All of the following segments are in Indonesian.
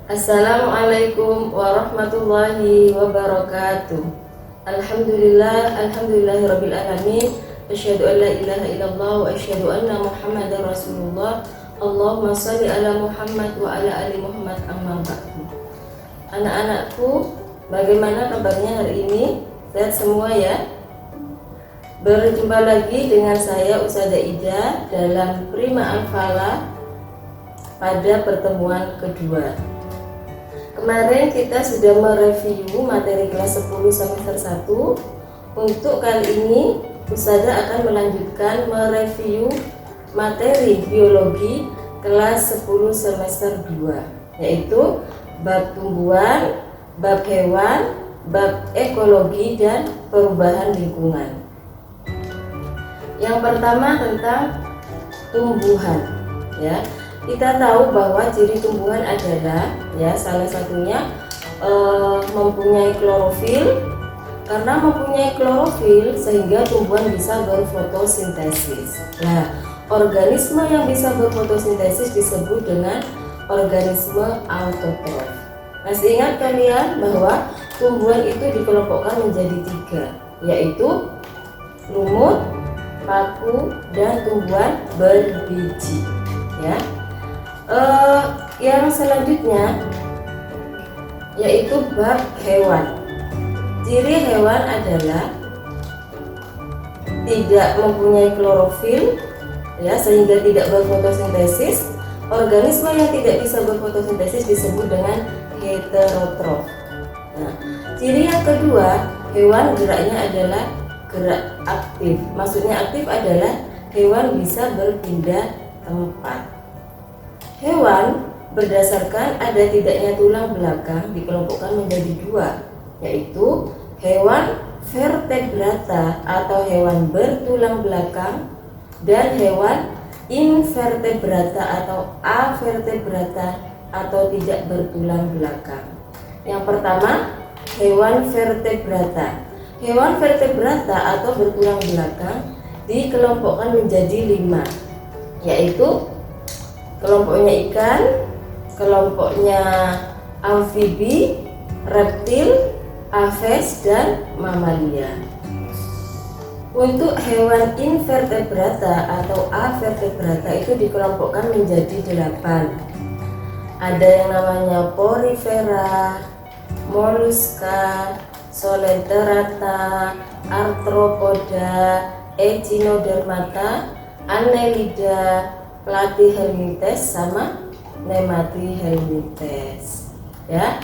Assalamualaikum warahmatullahi wabarakatuh. Alhamdulillahirabbil alamin. Asyhadu an la ilaha illallah wa asyhadu anna Muhammadar Rasulullah. Allahumma shalli ala Muhammad wa ala ali Muhammad, amma ba'du. Anak-anakku, bagaimana kabarnya hari ini? Sehat semua ya? Berjumpa lagi dengan saya Ustazah Ida dalam Prima Al-Falah pada pertemuan kedua. Kemarin kita sudah mereview materi kelas 10 semester 1. Untuk kali ini Ustazah akan melanjutkan mereview materi biologi kelas 10 semester 2, yaitu bab tumbuhan, bab hewan, bab ekologi dan perubahan lingkungan. Yang pertama tentang tumbuhan, ya. Kita tahu bahwa ciri tumbuhan adalah, ya, salah satunya mempunyai klorofil. Karena mempunyai klorofil sehingga tumbuhan bisa berfotosintesis. Nah, organisme yang bisa berfotosintesis disebut dengan organisme autotrof. Masih ingat kalian bahwa tumbuhan itu dikelompokkan menjadi 3, yaitu lumut, paku, dan tumbuhan berbiji, ya. Yang selanjutnya yaitu bab hewan. Ciri hewan adalah tidak mempunyai klorofil, ya, sehingga tidak berfotosintesis. Organisme yang tidak bisa berfotosintesis disebut dengan heterotrof. Nah, ciri yang kedua, hewan geraknya adalah gerak aktif. Maksudnya aktif adalah hewan bisa berpindah tempat. Hewan berdasarkan ada tidaknya tulang belakang dikelompokkan menjadi 2, yaitu hewan vertebrata atau hewan bertulang belakang dan hewan invertebrata atau avertebrata atau tidak bertulang belakang. Yang pertama, hewan vertebrata. Hewan vertebrata atau bertulang belakang dikelompokkan menjadi 5, yaitu kelompoknya ikan, kelompoknya amfibi, reptil, aves, dan mamalia. Untuk hewan invertebrata atau avertebrata itu dikelompokkan menjadi 8. Ada yang namanya porifera, moluska, solenterata, arthropoda, echinodermata, annelida, platyhelminthes, sama nematyhelminthes, ya.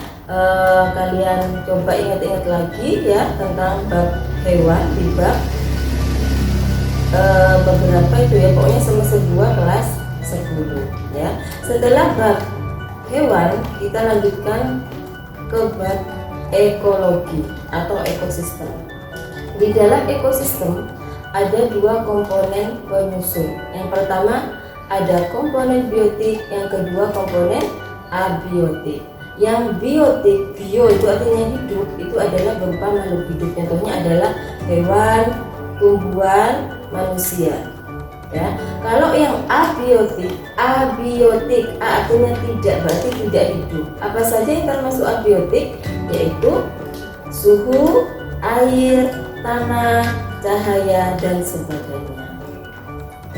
Kalian coba ingat-ingat lagi ya tentang bab hewan di bab beberapa itu ya, pokoknya semester 2 kelas 10, ya. Setelah bab hewan kita lanjutkan ke bab ekologi atau ekosistem. Di dalam ekosistem ada 2 komponen penyusun. Yang pertama ada komponen biotik, yang kedua komponen abiotik. Yang biotik, bio itu artinya hidup, itu adalah berupa makhluk hidup. Contohnya adalah hewan, tumbuhan, manusia, ya. Kalau yang abiotik, A artinya tidak, berarti tidak hidup. Apa saja yang termasuk abiotik? Yaitu suhu, air, tanah, cahaya, dan sebagainya.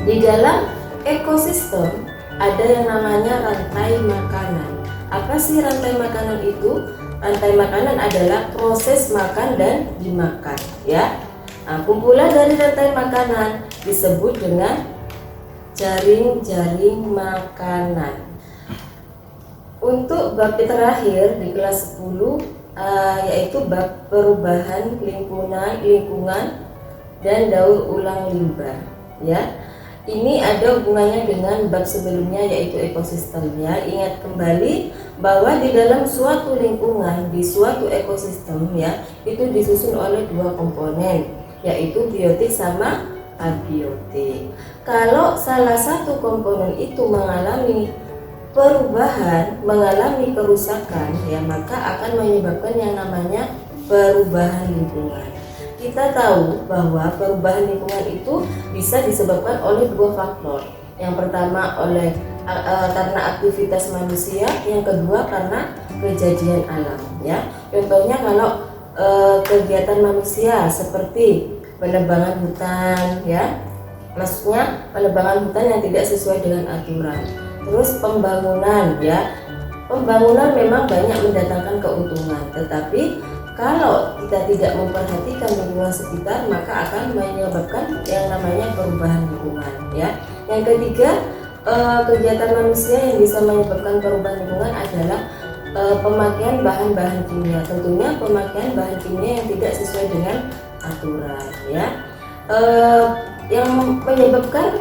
Di dalam ekosistem ada yang namanya rantai makanan. Apa sih rantai makanan itu? Rantai makanan adalah proses makan dan dimakan, ya. Nah, kumpulan dari rantai makanan disebut dengan jaring-jaring makanan. Untuk bab terakhir di kelas 10 yaitu bab perubahan lingkungan dan daur ulang limbah, ya. Ini ada hubungannya dengan bab sebelumnya yaitu ekosistemnya. Ingat kembali bahwa di dalam suatu lingkungan, di suatu ekosistem, ya, itu disusun oleh 2 komponen, yaitu biotik sama abiotik. Kalau salah satu komponen itu mengalami perubahan, mengalami kerusakan, ya, maka akan menyebabkan yang namanya perubahan lingkungan. Kita tahu bahwa perubahan lingkungan itu bisa disebabkan oleh 2 faktor. Yang pertama oleh karena aktivitas manusia, yang kedua karena kejadian alam ya. Contohnya kalau kegiatan manusia seperti penebangan hutan ya, maksudnya penebangan hutan yang tidak sesuai dengan aturan. Terus pembangunan ya, pembangunan memang banyak mendatangkan keuntungan, tetapi kalau kita tidak memperhatikan lingkungan sekitar maka akan menyebabkan yang namanya perubahan lingkungan ya. Yang ketiga, kegiatan manusia yang bisa menyebabkan perubahan lingkungan adalah pemakaian bahan-bahan kimia. Tentunya pemakaian bahan kimia yang tidak sesuai dengan aturan ya. Yang menyebabkan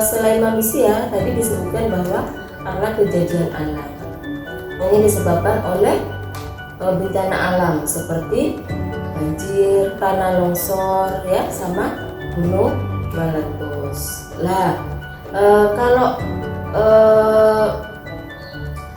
selain manusia tadi disebutkan bahwa karena kejadian alam. Ini disebabkan oleh bencana alam seperti banjir, tanah longsor ya, sama gunung meletus. Lah, kalau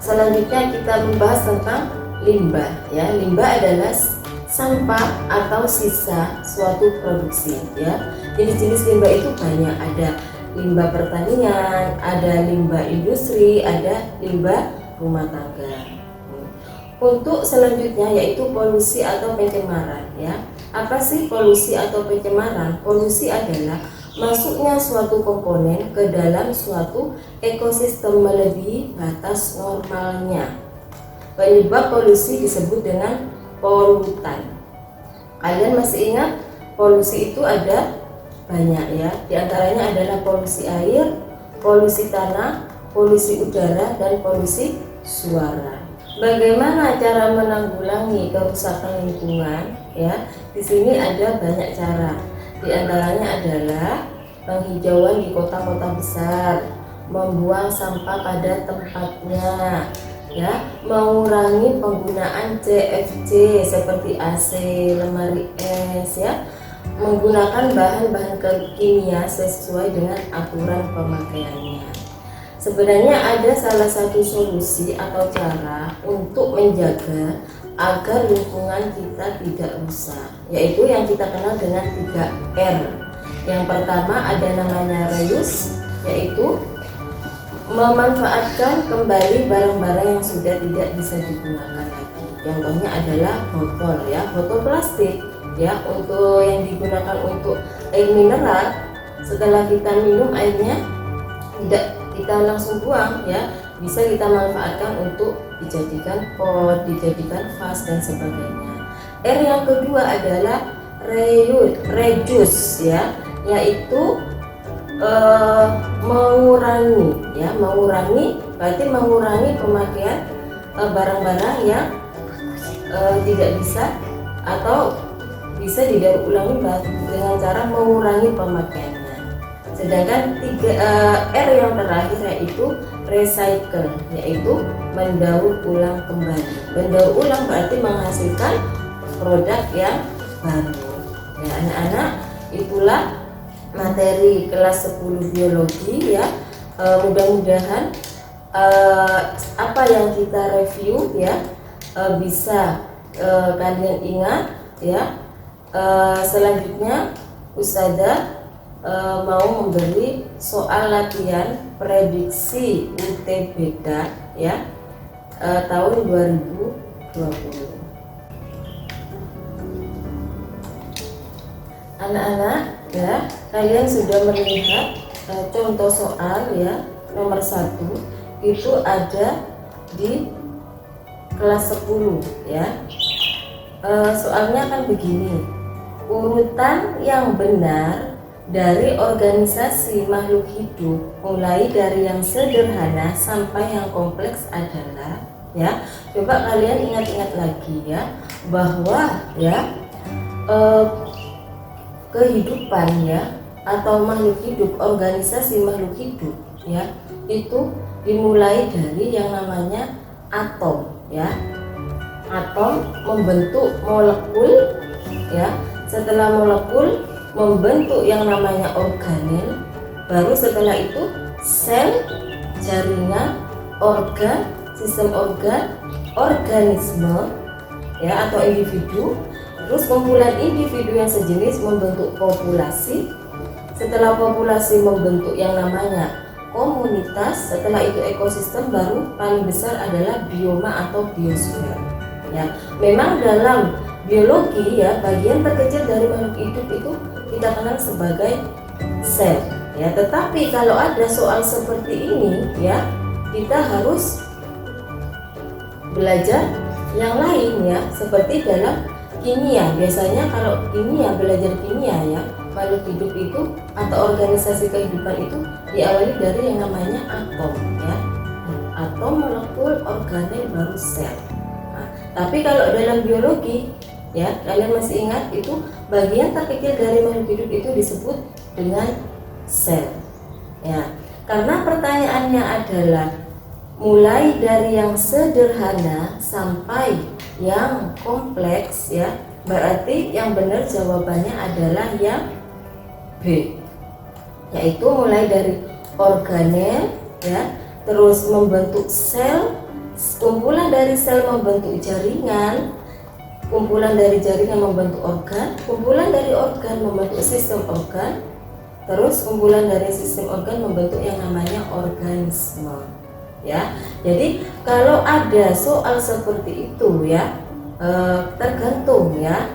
selanjutnya kita membahas tentang limbah ya. Limbah adalah sampah atau sisa suatu produksi ya. Jenis-jenis limbah itu banyak, ada limbah pertanian, ada limbah industri, ada limbah rumah tangga. Untuk selanjutnya yaitu polusi atau pencemaran ya. Apa sih polusi atau pencemaran? Polusi adalah masuknya suatu komponen ke dalam suatu ekosistem melebihi batas normalnya. Penyebab polusi disebut dengan polutan. Kalian masih ingat polusi itu ada banyak ya. Di antaranya adalah polusi air, polusi tanah, polusi udara, dan polusi suara. Bagaimana cara menanggulangi kerusakan lingkungan ya? Di sini ada banyak cara. Di antaranya adalah penghijauan di kota-kota besar, membuang sampah pada tempatnya ya, mengurangi penggunaan CFC seperti AC, lemari es ya, menggunakan bahan-bahan kimia sesuai dengan aturan pemakaiannya. Sebenarnya ada salah satu solusi atau cara untuk menjaga agar lingkungan kita tidak rusak, yaitu yang kita kenal dengan 3R. Yang pertama ada namanya reuse, yaitu memanfaatkan kembali barang-barang yang sudah tidak bisa digunakan lagi. Contohnya adalah botol ya, botol plastik ya, untuk yang digunakan untuk air mineral. Setelah kita minum airnya tidak kita langsung buang ya, bisa kita manfaatkan untuk dijadikan pot, dijadikan vas dan sebagainya. R yang kedua adalah reduce ya, yaitu mengurangi ya, mengurangi berarti mengurangi pemakaian barang-barang yang tidak bisa atau bisa didaur ulangi dengan cara mengurangi pemakaiannya. Sedangkan R yang terakhir yaitu recycle, yaitu mendaur ulang kembali. Mendaur ulang berarti menghasilkan produk yang baru. Ya anak-anak, itulah materi kelas 10 biologi ya. Mudah-mudahan apa yang kita review ya bisa kalian ingat ya. Selanjutnya Ustazah mau memberi soal latihan prediksi UTBK ya tahun 2020. Anak-anak ya, kalian sudah melihat contoh soal ya, nomor 1 itu ada di kelas 10 ya. Soalnya kan begini, urutan yang benar dari organisasi makhluk hidup mulai dari yang sederhana sampai yang kompleks adalah ya, coba kalian ingat-ingat lagi ya, bahwa ya kehidupan ya atau makhluk hidup, organisasi makhluk hidup ya, itu dimulai dari yang namanya atom ya. Atom membentuk molekul ya, setelah molekul membentuk yang namanya organel, baru setelah itu sel, jaringan, organ, sistem organ, organisme ya atau individu. Terus kumpulan individu yang sejenis membentuk populasi. Setelah populasi membentuk yang namanya komunitas, setelah itu ekosistem, baru paling besar adalah bioma atau biosfer. Ya, memang dalam biologi ya, bagian terkecil dari makhluk hidup itu kita kenal sebagai sel. Ya, tetapi kalau ada soal seperti ini ya, kita harus belajar yang lain ya, seperti dalam kimia. Biasanya kalau kimia, belajar kimia ya, makhluk hidup itu atau organisasi kehidupan itu diawali dari yang namanya atom ya. Atom, molekul, organel, baru sel. Nah, tapi kalau dalam biologi ya, kalian masih ingat itu bagian terkecil dari makhluk hidup itu disebut dengan sel. Ya, karena pertanyaannya adalah mulai dari yang sederhana sampai yang kompleks ya, berarti yang benar jawabannya adalah yang B, yaitu mulai dari organel ya, terus membentuk sel, kumpulan dari sel membentuk jaringan, kumpulan dari jaringan membentuk organ, kumpulan dari organ membentuk sistem organ, terus kumpulan dari sistem organ membentuk yang namanya organisme. Ya, jadi kalau ada soal seperti itu ya, tergantung ya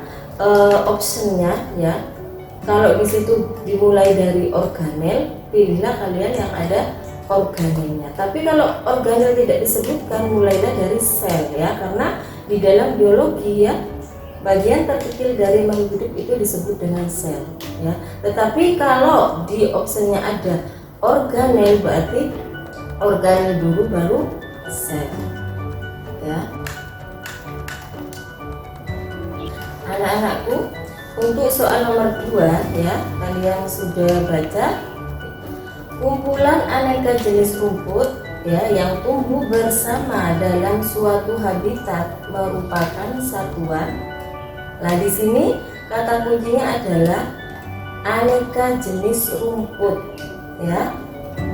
optionnya ya. Kalau di situ dimulai dari organel, pilihlah kalian yang ada organelnya. Tapi kalau organel tidak disebutkan, mulailah dari sel ya, karena di dalam biologi ya, bagian terkecil dari makhluk hidup itu disebut dengan sel ya. Tetapi kalau di optionnya ada organel, berarti organel dulu baru sel ya. Anak-anakku, untuk soal nomor 2 ya, kalian sudah baca kumpulan aneka jenis rumput ya yang tumbuh bersama dalam suatu habitat merupakan satuan. Nah, di sini kata kuncinya adalah aneka jenis rumput ya.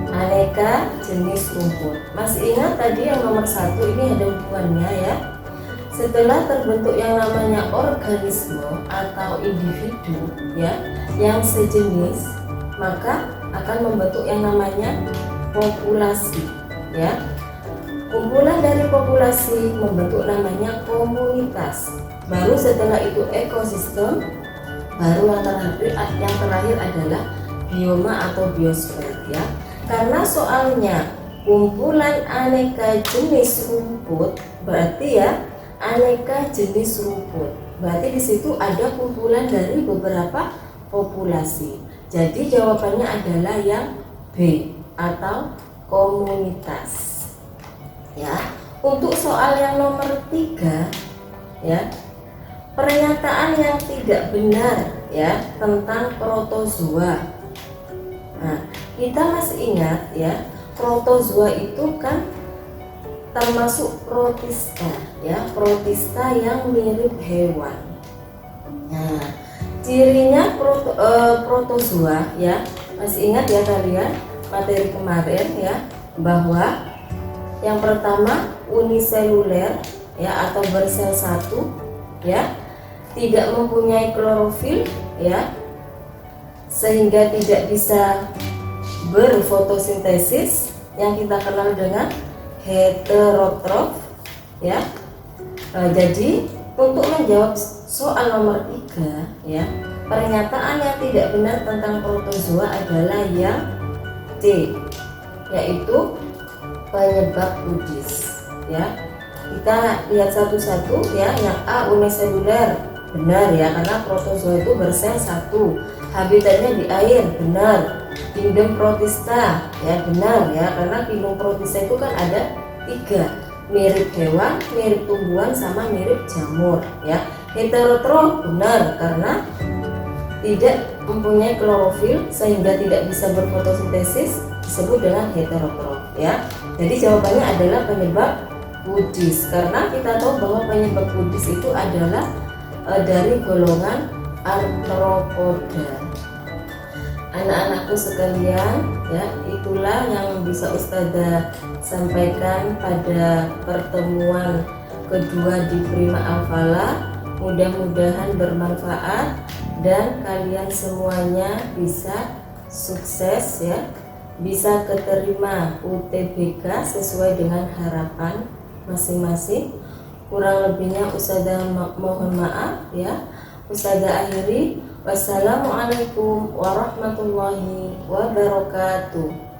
Aneka jenis rumput. Masih ingat tadi yang nomor 1 ini ada hubungannya ya. Setelah terbentuk yang namanya organisme atau individu ya yang sejenis, maka akan membentuk yang namanya populasi ya. Kumpulan dari populasi membentuk namanya komunitas. Baru setelah itu ekosistem, baru yang terakhir adalah bioma atau biosfer ya. Karena soalnya kumpulan aneka jenis rumput, berarti ya aneka jenis rumput. Berarti di situ ada kumpulan dari beberapa populasi. Jadi jawabannya adalah yang B atau komunitas. Ya. Untuk soal yang nomor 3 ya, pernyataan yang tidak benar ya tentang protozoa. Nah, kita masih ingat ya, protozoa itu kan termasuk protista ya, protista yang mirip hewan. Nah, cirinya protozoa ya, masih ingat ya kalian materi kemarin ya, bahwa yang pertama uniseluler ya atau bersel satu ya, tidak mempunyai klorofil ya, sehingga tidak bisa berfotosintesis yang kita kenal dengan heterotrof ya. Jadi untuk menjawab soal nomor 3 ya, pernyataan yang tidak benar tentang protozoa adalah yang D, yaitu penyebab kudis ya. Kita lihat satu-satu ya. Yang A uniseluler, benar ya, karena protozoa itu bersel satu, habitatnya di air, benar. Kingdom protista ya, benar ya, karena kingdom protista itu kan ada 3, mirip hewan, mirip tumbuhan, sama mirip jamur ya. Heterotrof, benar, karena tidak mempunyai klorofil sehingga tidak bisa berfotosintesis, disebut dengan heterotrof ya. Jadi jawabannya adalah penyebab kudis, karena kita tahu bahwa penyebab kudis itu adalah dari golongan arthropoda. Anak-anakku sekalian ya, itulah yang bisa Ustazah sampaikan pada pertemuan kedua di Prima Alfala. Mudah-mudahan bermanfaat dan kalian semuanya bisa sukses ya bisa keterima UTBK sesuai dengan harapan masing-masing. Kurang lebihnya Ustazah mohon maaf ya. Ustazah akhiri, wassalamualaikum warahmatullahi wabarakatuh.